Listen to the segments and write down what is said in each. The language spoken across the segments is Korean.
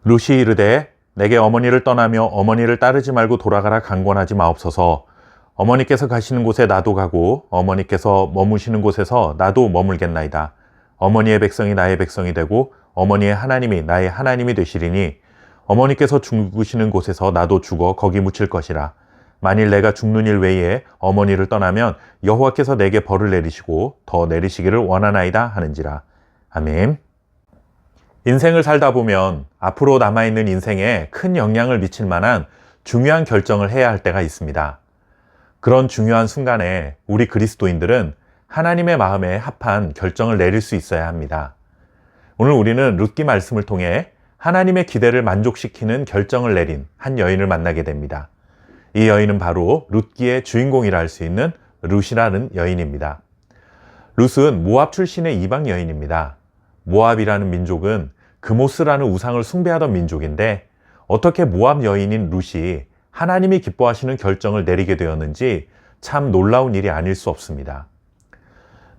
룻이 이르되 내게 어머니를 떠나며 어머니를 따르지 말고 돌아가라 강권하지 마옵소서. 어머니께서 가시는 곳에 나도 가고 어머니께서 머무시는 곳에서 나도 머물겠나이다. 어머니의 백성이 나의 백성이 되고 어머니의 하나님이 나의 하나님이 되시리니 어머니께서 죽으시는 곳에서 나도 죽어 거기 묻힐 것이라. 만일 내가 죽는 일 외에 어머니를 떠나면 여호와께서 내게 벌을 내리시고 더 내리시기를 원하나이다 하는지라. 아멘. 인생을 살다 보면 앞으로 남아있는 인생에 큰 영향을 미칠 만한 중요한 결정을 해야 할 때가 있습니다. 그런 중요한 순간에 우리 그리스도인들은 하나님의 마음에 합한 결정을 내릴 수 있어야 합니다. 오늘 우리는 룻기 말씀을 통해 하나님의 기대를 만족시키는 결정을 내린 한 여인을 만나게 됩니다. 이 여인은 바로 룻기의 주인공이라 할 수 있는 룻이라는 여인입니다. 룻은 모압 출신의 이방 여인입니다. 모압이라는 민족은 그모스라는 우상을 숭배하던 민족인데 어떻게 모압 여인인 룻이 하나님이 기뻐하시는 결정을 내리게 되었는지 참 놀라운 일이 아닐 수 없습니다.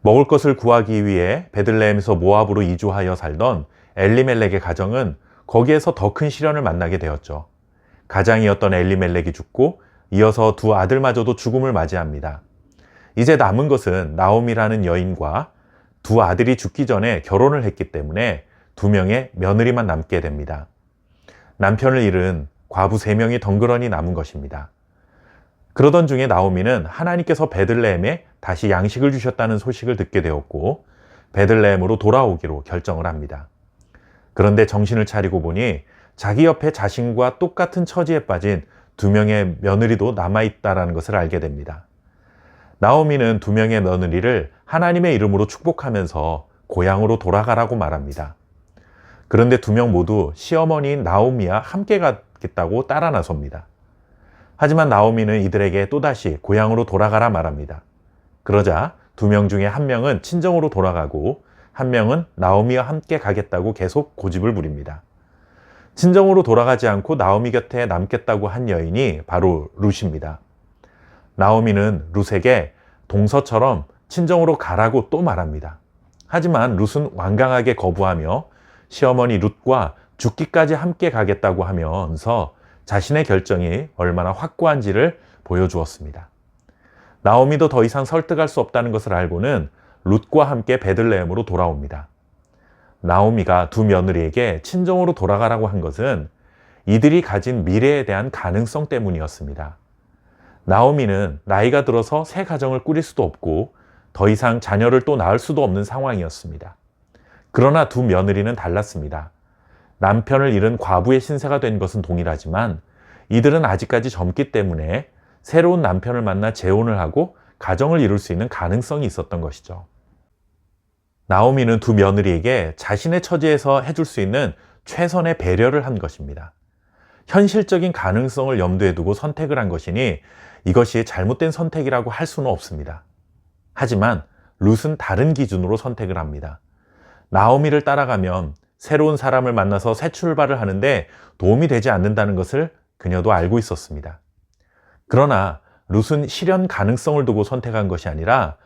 먹을 것을 구하기 위해 베들레헴에서 모압으로 이주하여 살던 엘리멜렉의 가정은 거기에서 더 큰 시련을 만나게 되었죠. 가장이었던 엘리멜렉이 죽고 이어서 두 아들마저도 죽음을 맞이합니다. 이제 남은 것은 나오미라는 여인과 두 아들이 죽기 전에 결혼을 했기 때문에 두 명의 며느리만 남게 됩니다. 남편을 잃은 과부 3명이 덩그러니 남은 것입니다. 그러던 중에 나오미는 하나님께서 베들레헴에 다시 양식을 주셨다는 소식을 듣게 되었고 베들레헴으로 돌아오기로 결정을 합니다. 그런데 정신을 차리고 보니 자기 옆에 자신과 똑같은 처지에 빠진 2명의 며느리도 남아있다는 것을 알게 됩니다. 나오미는 2명의 며느리를 하나님의 이름으로 축복하면서 고향으로 돌아가라고 말합니다. 그런데 2명 모두 시어머니인 나오미와 함께 가겠다고 따라 나섭니다. 하지만 나오미는 이들에게 또다시 고향으로 돌아가라 말합니다. 그러자 2명 중에 1명은 친정으로 돌아가고 1명은 나오미와 함께 가겠다고 계속 고집을 부립니다. 친정으로 돌아가지 않고 나오미 곁에 남겠다고 한 여인이 바로 룻입니다. 나오미는 룻에게 동서처럼 친정으로 가라고 또 말합니다. 하지만 룻은 완강하게 거부하며 시어머니 룻과 죽기까지 함께 가겠다고 하면서 자신의 결정이 얼마나 확고한지를 보여주었습니다. 나오미도 더 이상 설득할 수 없다는 것을 알고는 룻과 함께 베들레헴으로 돌아옵니다. 나오미가 두 며느리에게 친정으로 돌아가라고 한 것은 이들이 가진 미래에 대한 가능성 때문이었습니다. 나오미는 나이가 들어서 새 가정을 꾸릴 수도 없고 더 이상 자녀를 또 낳을 수도 없는 상황이었습니다. 그러나 두 며느리는 달랐습니다. 남편을 잃은 과부의 신세가 된 것은 동일하지만 이들은 아직까지 젊기 때문에 새로운 남편을 만나 재혼을 하고 가정을 이룰 수 있는 가능성이 있었던 것이죠. 나오미는 두 며느리에게 자신의 처지에서 해줄 수 있는 최선의 배려를 한 것입니다. 현실적인 가능성을 염두에 두고 선택을 한 것이니 이것이 잘못된 선택이라고 할 수는 없습니다. 하지만 룻은 다른 기준으로 선택을 합니다. 나오미를 따라가면 새로운 사람을 만나서 새 출발을 하는데 도움이 되지 않는다는 것을 그녀도 알고 있었습니다. 그러나 룻은 실현 가능성을 두고 선택한 것이 아니라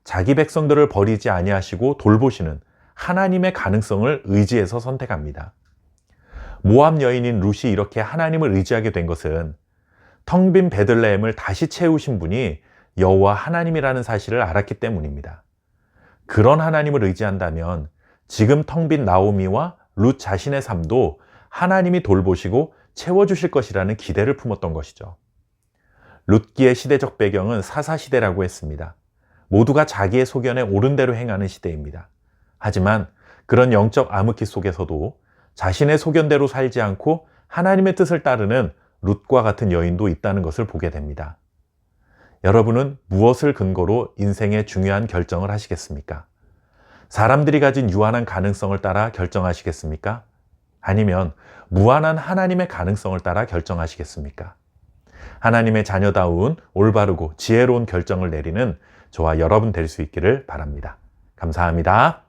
자기 백성들을 버리지 아니하시고 돌보시는 하나님의 가능성을 의지해서 선택합니다. 모압 여인인 룻이 이렇게 하나님을 의지하게 된 것은 텅 빈 베들레헴을 다시 채우신 분이 여호와 하나님이라는 사실을 알았기 때문입니다. 그런 하나님을 의지한다면 지금 텅 빈 나오미와 룻 자신의 삶도 하나님이 돌보시고 채워주실 것이라는 기대를 품었던 것이죠. 룻기의 시대적 배경은 사사시대라고 했습니다. 모두가 자기의 소견에 옳은 대로 행하는 시대입니다. 하지만 그런 영적 암흑기 속에서도 자신의 소견대로 살지 않고 하나님의 뜻을 따르는 룻과 같은 여인도 있다는 것을 보게 됩니다. 여러분은 무엇을 근거로 인생의 중요한 결정을 하시겠습니까? 사람들이 가진 유한한 가능성을 따라 결정하시겠습니까? 아니면 무한한 하나님의 가능성을 따라 결정하시겠습니까? 하나님의 자녀다운 올바르고 지혜로운 결정을 내리는 저와 여러분 될 수 있기를 바랍니다. 감사합니다.